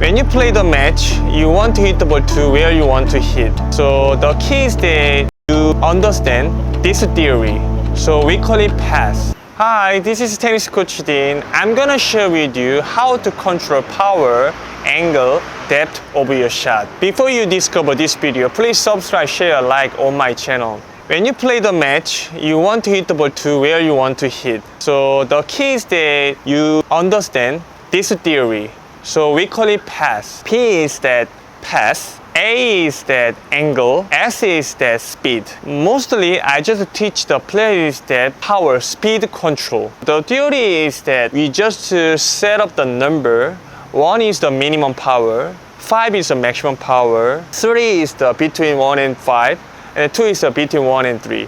When you play the match, you want to hit the ball to where you want to hit. So the key is that you understand this theory. So we call it pass. Hi, this is tennis coach Dean. I'm gonna share with you how to control power, angle, depth of your shot. Before you discover this video, please subscribe, share, like on my channel. When you play the match, you want to hit the ball to where you want to hit. So the key is that you understand this theory. So we call it pass. P is that pass. A is that angle, S is that speed. Mostly, I just teach the players that power, speed control. The theory is that we just set up the number. 1 is the minimum power, 5 is the maximum power, 3 is the between 1 and 5, and 2 is the between 1 and 3.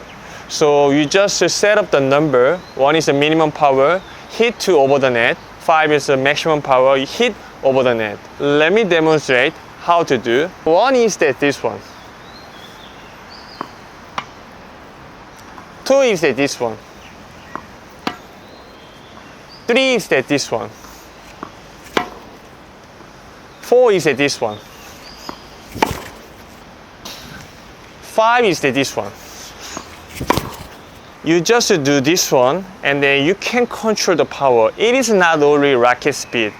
So you just set up the number. 1 is the minimum power, hit 2 over the net. 5 is the maximum power, hit over the net. Let me demonstrate how to do. 1 is that this one. 2 is that this one. 3 is that this one. 4 is that this one. 5 is that this one. You just do this one and then you can control the power. It is not only racket speed.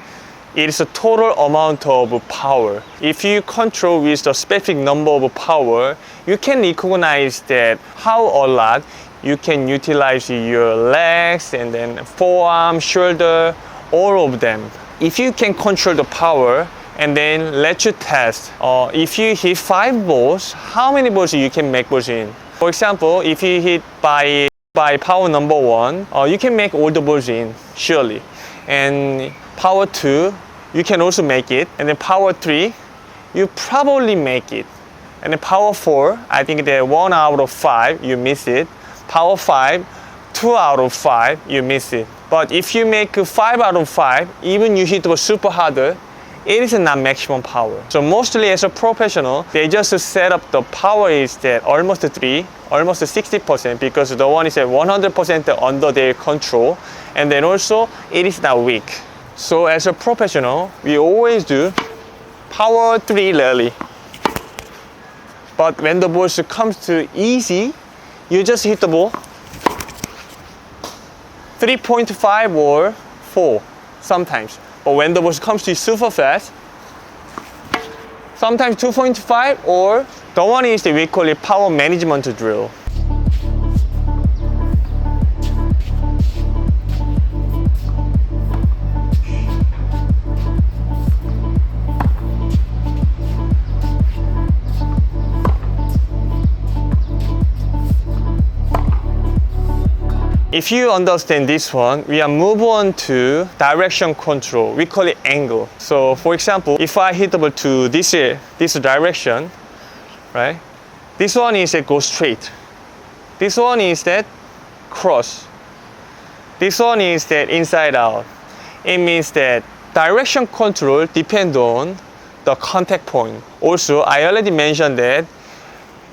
It is a total amount of power. If you control with the specific number of power, you can recognize that how a lot you can utilize your legs and then forearm, shoulder, all of them. If you can control the power and then let you test, if you hit 5 balls, how many balls you can make balls in? For example, if you hit by power number 1, you can make all the balls in, surely. And power 2, you can also make it. And then power 3, you probably make it. And then power 4, I think that 1 out of 5, you miss it. Power 5, 2 out of 5, you miss it. But if you make 5 out of 5, even you hit the super harder, it is not maximum power. So mostly as a professional, they just set up the power is that almost 3, almost 60%, because the one is at 100% under their control. And then also, it is not weak. So as a professional, we always do power 3 rally. But when the ball comes to easy, you just hit the ball 3.5 or 4 sometimes. But when the ball comes to super fast, sometimes 2.5, or the one is that we call it power management drill. If you understand this one, we are move on to direction control. We call it angle. So for example, if I hit the ball to this direction, right? This one is that go straight. This one is that cross. This one is that inside out. It means that direction control depends on the contact point. Also, I already mentioned that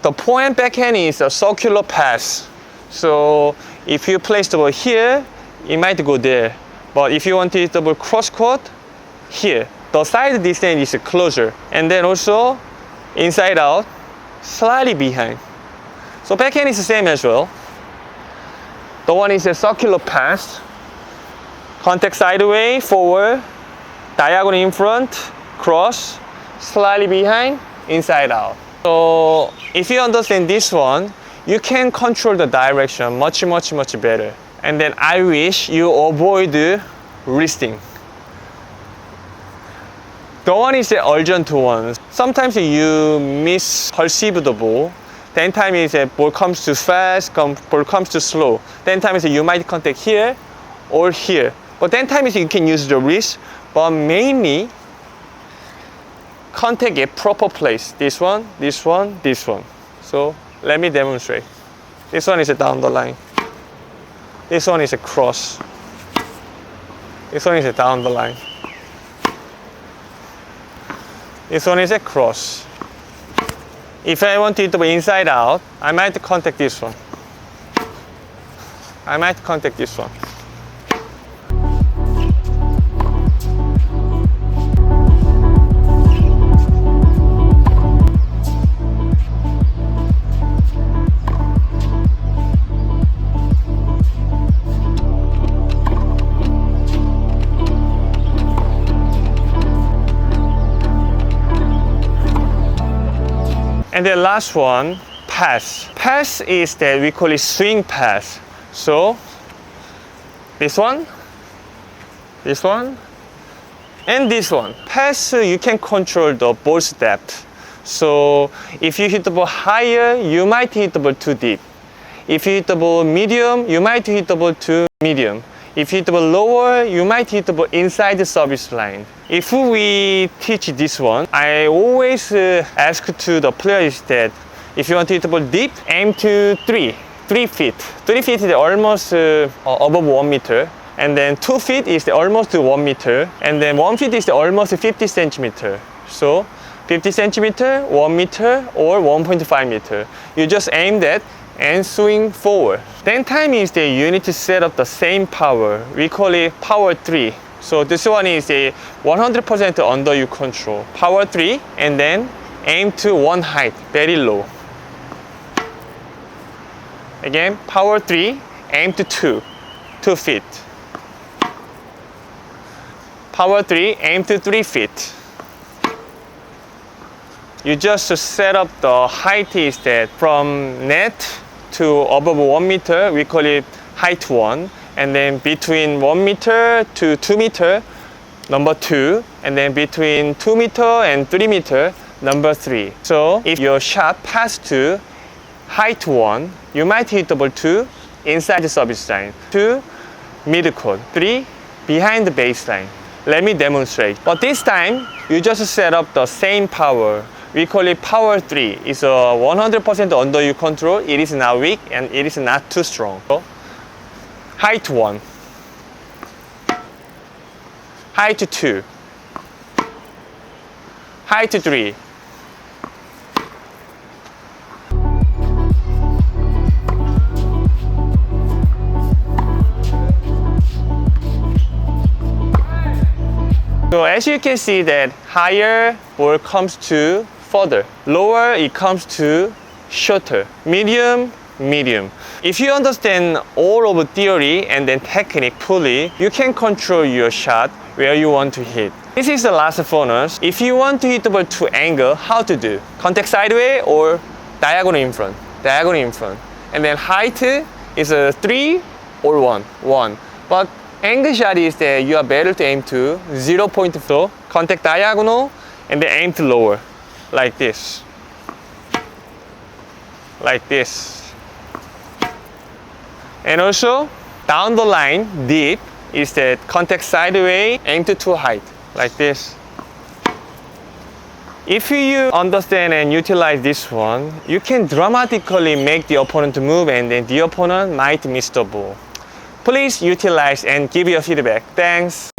the point backhand is a circular pass. So if you place the ball here, it might go there. But if you want to hit the ball cross court, here. The side distance is closer. And then also, inside out, slightly behind. So backhand is the same as well. The one is a circular pass. Contact sideways, forward, diagonal in front, cross, slightly behind, inside out. So if you understand this one, you can control the direction much better. And then I wish you avoid wristing. The one is the urgent one. Sometimes you misperceive the ball. 10 times is that ball comes too fast, ball comes too slow. 10 times you might contact here or here. But 10 times you can use the wrist, but mainly contact a proper place. This one, this one, this one. So let me demonstrate. This one is a down the line. This one is a cross. This one is a down the line. This one is a cross. If I want it to be inside out, I might contact this one. I might contact this one. And the last one, pass. Pass is that we call it swing pass. So this one, and this one. Pass, you can control the ball's depth. So if you hit the ball higher, you might hit the ball too deep. If you hit the ball medium, you might hit the ball too medium. If you hit the ball lower, you might hit the ball inside the service line. If we teach this one, I always ask to the players that if you want to hit the ball deep, aim to 3 feet. 3 feet is almost above 1 meter. And then 2 feet is almost 1 meter. And then 1 feet is almost 50 centimeter. So 50 centimeter, 1 meter, or 1.5 meter. You just aim that and swing forward. Then time is that you need to set up the same power. We call it power 3. So this one is a 100% under your control. Power 3, and then aim to one height, very low. Again, power 3, aim to 2 feet. Power 3, aim to 3 feet. You just set up the height is that from net to above 1 meter, we call it height 1. And then between 1 meter to 2 meter, number 2. And then between 2 meter and 3 meter, number 3. So if your shot pass to height 1, you might hit the ball 2 inside the service line, 2 mid-court, 3 behind the baseline. Let me demonstrate. But this time, you just set up the same power. We call it power 3. It's 100% under your control. It is not weak and it is not too strong. So, height 1, height 2, height 3. So as you can see that higher ball comes to further, lower it comes to shorter, medium, medium. If you understand all of the theory and then technique fully, you can control your shot where you want to hit. This is the last bonus. If you want to hit the ball to angle, how to do? Contact sideways or diagonal in front, diagonal in front. And then height is a 3 or 1. But angle shot is that you are better to aim to 0.4, contact diagonal, and then aim to lower, like this. Like this. And also, down the line, deep, is that contact sideways, aim to too height, like this. If you understand and utilize this one, you can dramatically make the opponent move and then the opponent might miss the ball. Please utilize and give your feedback. Thanks.